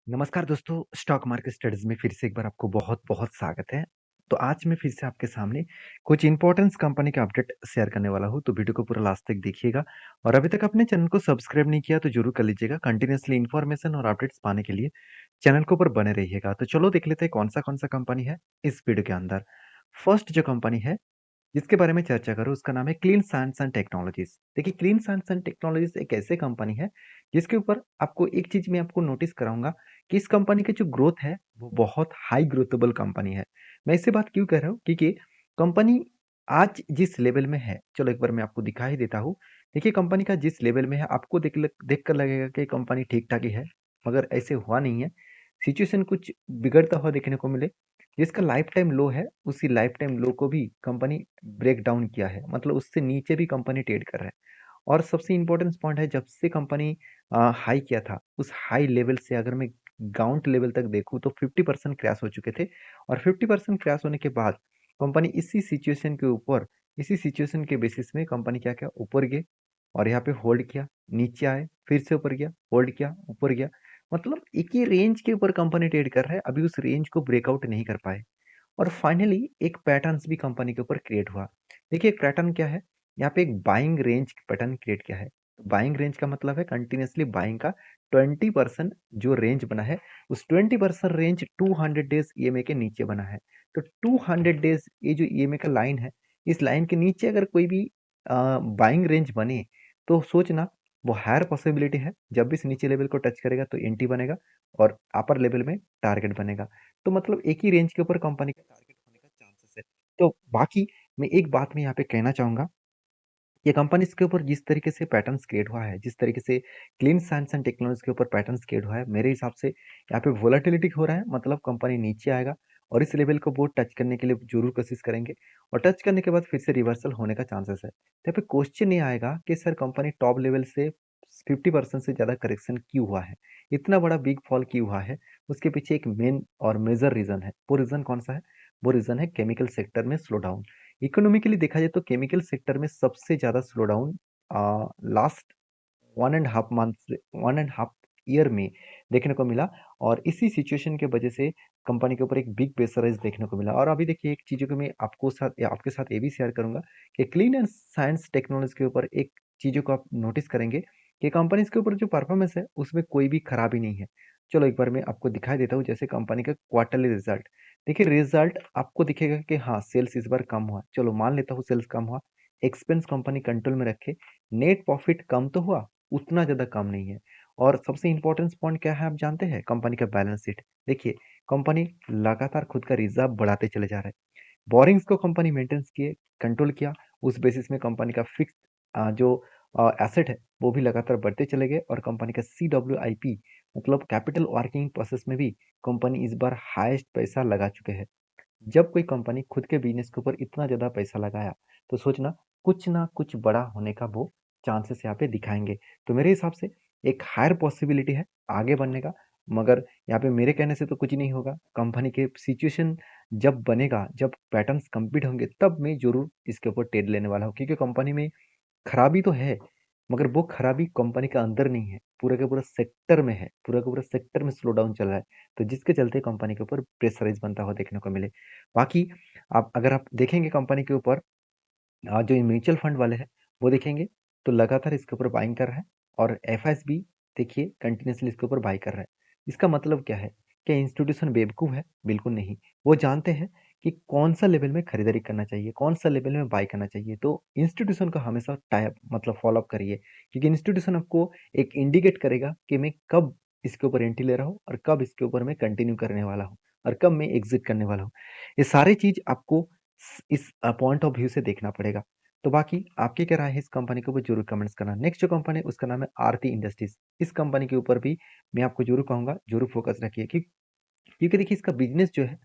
नमस्कार दोस्तों, stock market studies में फिर से एक बार आपको बहुत-बहुत स्वागत है। तो आज मैं फिर से आपके सामने कुछ इम्पोर्टेंस कंपनी का अपडेट शेयर करने वाला हूँ, तो वीडियो को पूरा लास्ट तक देखिएगा और अभी तक अपने चैनल को सब्सक्राइब नहीं किया तो ज़रूर कर लीजिएगा। कंटिन्यूअसली इन्फॉर्मेशन और अपडेट्स पाने के लिए चैनल के ऊपर बने रहिएगा। तो चलो देख लेते हैं कौन-सा कंपनी है इस वीडियो के अंदर। फर्स्ट जो कंपनी है जिसके बारे में चर्चा करूँ उसका नाम है क्लीन साइंस एंड टेक्नोलॉजीज़। देखिए क्लीन साइंस एंड टेक्नोलॉजीज़ एक ऐसी कंपनी है जिसके ऊपर आपको एक चीज़ मैं आपको नोटिस कराऊँगा कि इस कंपनी की जो ग्रोथ है वो बहुत हाई ग्रोथेबल कंपनी है। मैं इससे बात क्यों कर रहा हूँ क्योंकि कंपनी आज जिस लेवल में है, चलो एक बार मैं आपको दिखा ही देता हूँ। देखिए कंपनी का जिस लेवल में है आपको देख कर लगेगा कि कंपनी ठीक-ठाक ही है, मगर ऐसे हुआ नहीं है। सिचुएशन कुछ बिगड़ता हुआ देखने को मिले। जिसका लाइफ टाइम लो है, उसी लाइफ टाइम लो को भी कंपनी ब्रेक डाउन किया है, मतलब उससे नीचे भी कंपनी ट्रेड कर रहा है। और सबसे इम्पोर्टेंट पॉइंट है जब से कंपनी हाई किया था, उस हाई लेवल से अगर मैं ग्राउंड लेवल तक देखूँ तो 50% क्रैश हो चुके थे और 50% क्रैश होने के बाद कंपनी इसी सिचुएशन के बेसिस में कंपनी क्या किया ऊपर गए और यहाँ पे होल्ड किया, नीचे आए, फिर से ऊपर गया, होल्ड किया, ऊपर गया। मतलब एक ही रेंज के ऊपर कंपनी ट्रेड कर रहा है, अभी उस रेंज को ब्रेकआउट नहीं कर पाए। और फाइनली एक पैटर्न्स भी कंपनी के ऊपर क्रिएट हुआ। देखिए एक पैटर्न क्या है, यहाँ पे एक बाइंग रेंज पैटर्न क्रिएट किया है। बाइंग रेंज का मतलब है कंटिन्यूअसली बाइंग का 20% जो रेंज बना है, उस 20% रेंज 200 डेज ईएमए के नीचे बना है। तो 200 डेज ये जो ईएमए का लाइन है, इस लाइन के नीचे अगर कोई भी बाइंग रेंज बने, तो सोचना वो हायर पॉसिबिलिटी है, जब भी इस नीचे लेवल को टच करेगा तो एंट्री बनेगा और अपर लेवल में टारगेट बनेगा। तो मतलब एक ही रेंज के ऊपर कंपनी का टारगेट होने का चांसेस है। तो बाकी मैं एक बात मैं यहाँ पे कहना चाहूँगा, ये कंपनीज़ के ऊपर जिस तरीके से पैटर्न्स क्रिएट हुआ है, जिस तरीके से क्लीन साइंस एंड टेक्नोलॉजी के ऊपर पैटर्न्स क्रिएट हुआ है, मेरे हिसाब से यहाँ पे वोलेटिलिटी हो रहा है, मतलब कंपनी नीचे आएगा और इस लेवल को वो टच करने के लिए ज़रूर कोशिश करेंगे और टच करने के बाद फिर से रिवर्सल होने का चांसेस है। तो यहाँ पे क्वेश्चन ये आएगा कि सर कंपनी टॉप लेवल से 50% से ज़्यादा करेक्शन क्यों हुआ है? इतना बड़ा बिग फॉल क्यों हुआ है? उसके पीछे एक मेन और मेजर रीज़न है। वो रीज़न कौन-सा है? वो रीज़न है केमिकल सेक्टर में स्लो डाउन। इकोनॉमिकली देखा जाए तो केमिकल सेक्टर में सबसे ज़्यादा slow down last 1 and half month से 1 एंड हाफ ईयर में देखने को मिला और इसी सिचुएशन के वजह से कंपनी के ऊपर एक बिग प्रेशराइज़ देखने को मिला। और अभी देखिए एक चीज़ों को मैं आपके साथ ये भी शेयर करूँगा कि क्लीन एंड साइंस टेक्नोलॉजी के ऊपर एक चीज़ों को आप नोटिस करेंगे कि कंपनीज़ के ऊपर जो परफॉर्मेंस है उसमें कोई भी खराबी नहीं है। चलो एक बार मैं आपको दिखाई देता हूँ जैसे कंपनी का क्वार्टरली रिज़ल्ट। देखिए रिज़ल्ट आपको दिखेगा कि हाँ, सेल्स इस बार कम हुआ। चलो मान लेता हूँ सेल्स कम हुआ, एक्सपेंस कंपनी कंट्रोल में रखे, नेट प्रॉफिट कम तो हुआ, उतना ज़्यादा कम नहीं है। और सबसे इम्पोर्टेंट पॉइंट क्या है आप जानते हैं? कंपनी का बैलेंस शीट। देखिए, कंपनी लगातार खुद का रिज़र्व बढ़ाते चले जा रहा है। बोरिंग्स को कंपनी मेंटेन्स किए, कंट्रोल किया, उस बेसिस में कंपनी का फिक्स्ड जो एसेट है, वो भी लगातार बढ़ते चले गए और कंपनी का सीडब्ल्यूआईपी मतलब कैपिटल वर्किंग प्रोसेस में भी कंपनी इस बार हाईएस्ट पैसा लगा चुके हैं। जब कोई कंपनी खुद के बिजनेस के ऊपर इतना ज़्यादा पैसा लगाया, तो सोचना कुछ ना कुछ बड़ा होने का वो चांसेस यहाँ पे दिखाएँगे। तो मेरे हिसाब से एक हायर पॉसिबिलिटी है आगे बढ़ने का, मगर यहाँ पे मेरे कहने से तो कुछ नहीं होगा। कंपनी के सिचुएशन जब बनेगा, जब पैटर्न्स कंप्लीट होंगे, तब मैं ज़रूर इसके ऊपर ट्रेड लेने वाला हूँ। क्योंकि कंपनी में खराबी तो है, मगर वो खराबी कंपनी के अंदर नहीं है, पूरा का पूरा सेक्टर में है, पूरा का पूरा सेक्टर में स्लो डाउन चल रहा है, तो जिसके चलते कंपनी के ऊपर प्रेशराइज़ बनता हुआ देखने को मिले। बाकी आप देखेंगे कंपनी के ऊपर जो ये म्यूचुअल फंड वाले हैं, वो देखेंगे तो लगातार इसके ऊपर बाइंग कर रहा है और एफएसबी देखिए कंटिन्यूअसली इसके ऊपर बाय कर रहा है। इसका मतलब क्या है? क्या इंस्टीट्यूशन बेवकूफ़ है? बिल्कुल नहीं। वो जानते हैं कि कौन-सा लेवल में खरीदारी करना चाहिए, कौन-सा लेवल में बाय करना चाहिए। तो इंस्टीट्यूशन को हमेशा टाइप मतलब फ़ॉलो अप करिए, क्योंकि इंस्टीट्यूशन आपको एक इंडिकेट करेगा कि मैं कब इसके ऊपर एंट्री ले रहा हूँ और कब इसके ऊपर मैं कंटिन्यू करने वाला हूँ और कब मैं एग्ज़िट करने वाला हूँ। ये सारी चीज़ आपको इस पॉइंट ऑफ व्यू से देखना पड़ेगा। तो बाकी आपकी क्या राय है इस कंपनी के ऊपर ज़रूर कमेंट्स करना। नेक्स्ट जो कंपनी है उसका नाम है आरती इंडस्ट्रीज़। इस कंपनी के ऊपर भी मैं आपको ज़रूर कहूँगा, ज़रूर फ़ोकस रखिए क्योंकि देखिए इसका बिज़नेस जो है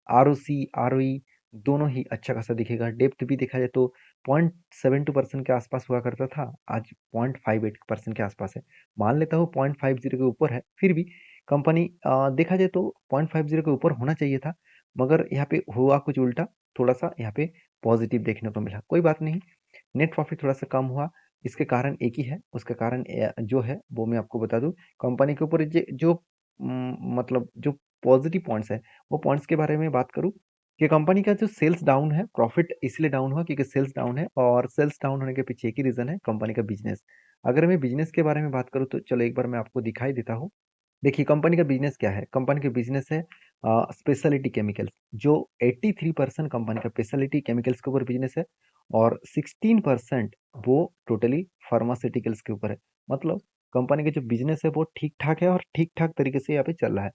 आरओसी, आरओई दोनों ही अच्छा खासा दिखेगा। डेप्थ भी देखा जाए तो 0.72% के आसपास हुआ करता था, आज 0.58% के आसपास है। मान लेता हूँ 0.50 के ऊपर है, फिर भी कंपनी देखा जाए तो 0.50 के ऊपर होना चाहिए था, मगर यहाँ पे हुआ कुछ उल्टा, थोड़ा-सा यहाँ पे पॉज़िटिव देखने को मिला। कोई बात नहीं, नेट प्रॉफ़िट थोड़ा-सा कम हुआ, इसके कारण एक ही है, उसका कारण जो है वो मैं आपको बता दूँ, कंपनी के ऊपर जे जो मतलब जो पॉजिटिव पॉइंट्स है, वो पॉइंट्स के बारे में बात करूँ कि कंपनी का जो सेल्स डाउन है, प्रॉफिट इसलिए डाउन हुआ क्योंकि सेल्स डाउन है, और सेल्स डाउन होने के पीछे एक ही रीजन है, कंपनी का बिजनेस। अगर मैं बिजनेस के बारे में बात करूँ तो चलो एक बार मैं आपको दिखाई देता हूँ। देखिए कंपनी का बिजनेस क्या है। कंपनी का बिजनेस है स्पेशलिटी केमिकल्स। जो 83% कंपनी का स्पेशलिटी केमिकल्स के ऊपर बिजनेस है, और 16% वो टोटली फार्मास्यूटिकल्स के ऊपर है। मतलब कंपनी का जो बिजनेस है वो ठीक ठाक है, और ठीक ठाक तरीके से यहाँ पे चल रहा है।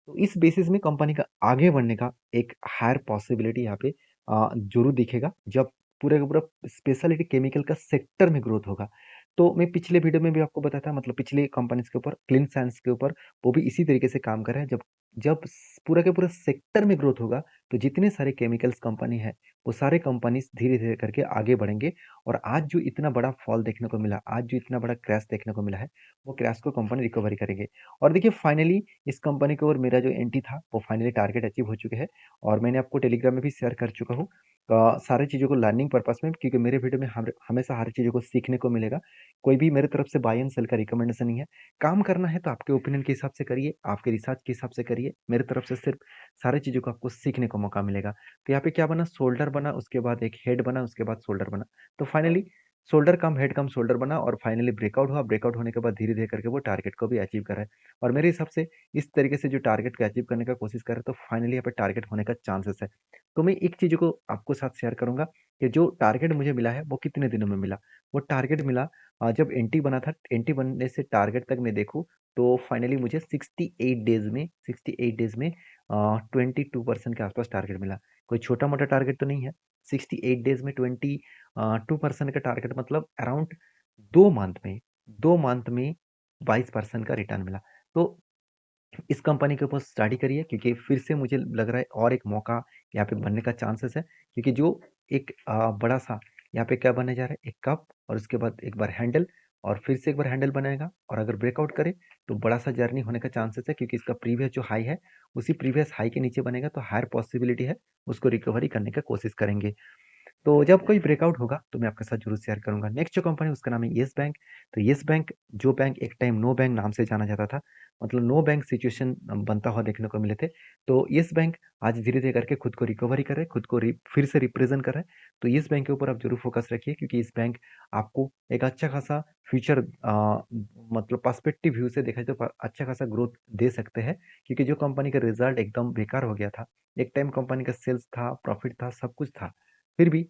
तो इस बेसिस में कंपनी का आगे बढ़ने का एक हायर पॉसिबिलिटी यहाँ पे जरूर दिखेगा, जब पूरे का पूरा स्पेशलिटी केमिकल का सेक्टर में ग्रोथ होगा। तो मैं पिछले वीडियो में भी आपको बताया था, मतलब पिछले कंपनीज के ऊपर, क्लीन साइंस के ऊपर, वो भी इसी तरीके से काम कर रहे हैं। जब जब पूरा के पूरा सेक्टर में ग्रोथ होगा, तो जितने सारे केमिकल्स कंपनी है, वो सारे कंपनीज धीरे धीरे करके आगे बढ़ेंगे। और आज जो इतना बड़ा फॉल देखने को मिला, आज जो इतना बड़ा क्रैश देखने को मिला है, वो क्रैश को कंपनी रिकवरी करेंगे। और देखिए फाइनली इस कंपनी के ऊपर मेरा जो एंट्री था, वो फाइनली टारगेट अचीव हो चुके हैं। और मैंने आपको टेलीग्राम में भी शेयर कर चुका हूँ सारी चीज़ों को लर्निंग पर्पस में, क्योंकि मेरे वीडियो में हमेशा हर चीज़ों को सीखने को मिलेगा। कोई भी मेरे तरफ से बाय एंड सेल का रिकमेंडेशन नहीं है। काम करना है तो आपके ओपिनियन के हिसाब से करिए, आपके रिसर्च के हिसाब से करिए। मेरे तरफ से सिर्फ सारी चीज़ों को आपको सीखने को मौका मिलेगा। तो यहाँ पे क्या बना, शोल्डर बना, उसके बाद एक हेड बना, उसके बाद शोल्डर बना। तो फाइनली शोल्डर कम हेड कम शोल्डर बना, और फाइनली ब्रेकआउट हुआ। ब्रेकआउट होने के बाद धीरे धीरे करके वो टारगेट को भी अचीव कर रहा है। और मेरे हिसाब से इस तरीके से जो टारगेट को अचीव करने का कोशिश कर रहे हैं, तो फाइनली यहाँ पे टारगेट होने का चांसेस है। तो मैं एक चीज को आपको साथ शेयर करूंगा कि जो टारगेट मुझे मिला है वो कितने दिनों में मिला। वो टारगेट मिला जब एंटी बना था। एंटी बनने से टारगेट तक मैं देखूँ, तो फाइनली मुझे 68 डेज में 22% के आसपास टारगेट मिला। कोई छोटा मोटा टारगेट तो नहीं है। 68 डेज में 2% का टारगेट, मतलब अराउंड 2 मंथ में 22% का रिटर्न मिला। तो इस कंपनी के ऊपर स्टडी करिए, क्योंकि फिर से मुझे लग रहा है और एक मौका यहाँ पे बनने का चांसेस है। क्योंकि जो एक बड़ा सा यहाँ पे क्या बनने जा रहा है, एक कप, और उसके बाद एक बार हैंडल, और फिर से एक बार हैंडल बनाएगा, और अगर ब्रेकआउट करे तो बड़ा सा जर्नी होने का चांसेस है। क्योंकि इसका प्रीवियस जो हाई है, उसी प्रीवियस हाई के नीचे बनेगा, तो हायर पॉसिबिलिटी है उसको रिकवरी करने का कोशिश करेंगे। तो जब कोई ब्रेकआउट होगा तो मैं आपके साथ जरूर शेयर करूंगा। नेक्स्ट जो कंपनी, उसका नाम है येस बैंक। तो येस बैंक, जो बैंक एक टाइम नो बैंक नाम से जाना जाता था, मतलब नो बैंक सिचुएशन बनता हुआ देखने को मिले थे, तो येस बैंक आज धीरे धीरे करके खुद को रिकवरी कर रहे हैं, खुद को फिर से रिप्रेजेंट कर रहे हैं। तो येस बैंक के ऊपर आप जरूर फोकस रखिए, क्योंकि इस बैंक आपको एक अच्छा खासा फ्यूचर, मतलब पर्सपेक्टिव व्यू से देखा जाए तो अच्छा खासा ग्रोथ दे सकते हैं। क्योंकि जो कंपनी का रिजल्ट एकदम बेकार हो गया था, एक टाइम कंपनी का सेल्स था, प्रॉफिट था, सब कुछ था, फिर भी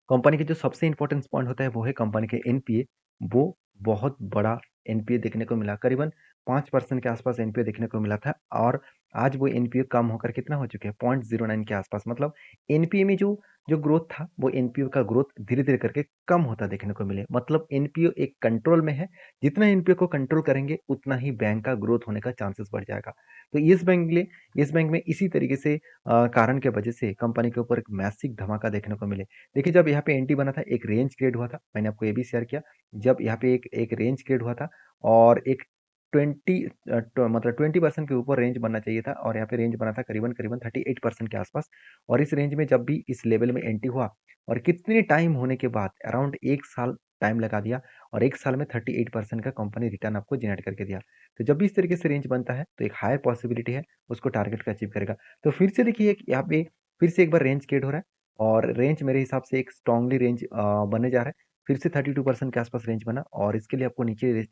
कंपनी के जो सबसे इंपॉर्टेंट पॉइंट होता है वो है कंपनी के एनपीए। वो बहुत बड़ा एनपीए देखने को मिला, करीबन 5% के आसपास एनपीए देखने को मिला था। और आज वो एनपीए कम होकर कितना हो चुके हैं, 0.09 के आसपास। मतलब एनपीए में जो ग्रोथ था, वो एनपीए का ग्रोथ धीरे धीरे करके कम होता देखने को मिले। मतलब एनपीए एक कंट्रोल में है। जितना एनपीए को कंट्रोल करेंगे, उतना ही बैंक का ग्रोथ होने का चांसेस बढ़ जाएगा। तो इस बैंक में इसी तरीके से कारण के वजह से कंपनी के ऊपर एक मैसिव धमाका देखने को मिले। देखिए जब यहाँ पे एंट्री बना था, एक रेंज क्रिएट हुआ था, मैंने आपको ये भी शेयर किया। जब यहाँ पे एक एक रेंज क्रिएट हुआ था, और एक 20% के ऊपर रेंज बनना चाहिए था, और यहाँ पे रेंज बना था करीबन करीबन 38% के आसपास। और इस रेंज में जब भी इस लेवल में एंट्री हुआ, और कितने टाइम होने के बाद, अराउंड 1 साल टाइम लगा दिया, और 1 साल में 38% का कंपनी रिटर्न आपको जनरेट करके दिया। तो जब भी इस तरीके से रेंज बनता है, तो एक हाई पॉसिबिलिटी है उसको टारगेट का अचीव करेगा। तो फिर से देखिए यहाँ पे फिर से एक बार रेंज क्रिएट हो रहा है, और रेंज मेरे हिसाब से एक स्ट्रांगली रेंज बनने जा रहा है। फिर से 32% के आसपास रेंज बना, और इसके लिए आपको नीचे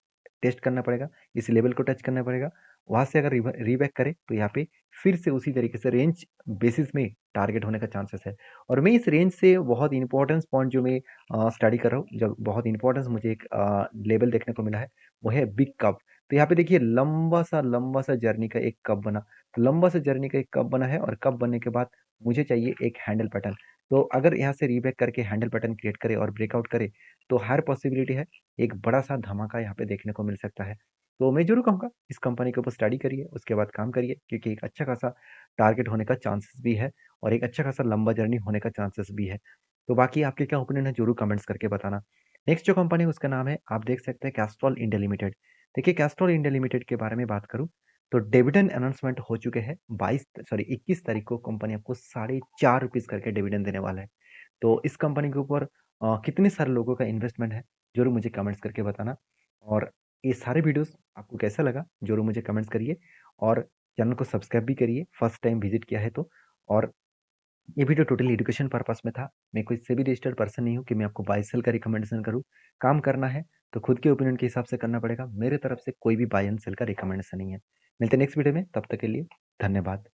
टेस्ट करना पड़ेगा, इस लेवल को टच करना पड़ेगा। वहां से अगर रीबैक करे, तो यहाँ पे फिर से उसी तरीके से रेंज बेसिस में टारगेट होने का चांसेस है। और मैं इस रेंज से बहुत इंपॉर्टेंस पॉइंट जो मैं स्टडी कर रहा हूँ, जब बहुत इंपॉर्टेंस मुझे एक लेवल देखने को मिला है, वो है बिग कप। तो यहाँ पे देखिए लंबा सा जर्नी का एक कप बना। तो लंबा सा जर्नी का एक कप बना है, और कप बनने के बाद मुझे चाहिए एक हैंडल पैटर्न। तो अगर यहाँ से रीबैक करके हैंडल पैटर्न क्रिएट करे और ब्रेकआउट करे, तो हर पॉसिबिलिटी है एक बड़ा सा धमाका यहाँ पे देखने को मिल सकता है। तो मैं जरूर कहूँगा इस कंपनी के ऊपर स्टडी करिए, उसके बाद काम करिए, क्योंकि एक अच्छा खासा टारगेट होने का चांसेस भी है, और एक अच्छा खासा लंबा जर्नी होने का चांसेस भी है। तो बाकी आपके क्या ओपिनियन है, जरूर कमेंट्स करके बताना। नेक्स्ट जो कंपनी है उसका नाम है, आप देख सकते हैं, कैस्ट्रॉल इंडिया लिमिटेड। देखिए कैस्ट्रॉल इंडिया लिमिटेड के बारे में बात करूँ, तो डिविडेंड अनाउंसमेंट हो चुके हैं। 21 तारीख को कंपनी आपको ₹4.5 करके डिविडेंड देने वाला है। तो इस कंपनी के ऊपर कितने सारे लोगों का इन्वेस्टमेंट है, जरूर मुझे कमेंट्स करके बताना। और ये सारे वीडियोस आपको कैसा लगा ज़रूर मुझे कमेंट्स करिए और चैनल को सब्सक्राइब भी करिए फर्स्ट टाइम विजिट किया है तो। और ये वीडियो टोटली एजुकेशन पर्पस में था। मैं कोई सेबी रजिस्टर्ड पर्सन नहीं हूँ कि मैं आपको बाय सेल का रिकमेंडेशन करूँ। काम करना है तो खुद के ओपिनियन के हिसाब से करना पड़ेगा। मेरे तरफ से कोई भी बाय एंड सेल का रिकमेंडेशन नहीं है। मिलते हैं नेक्स्ट वीडियो में, तब तक के लिए धन्यवाद।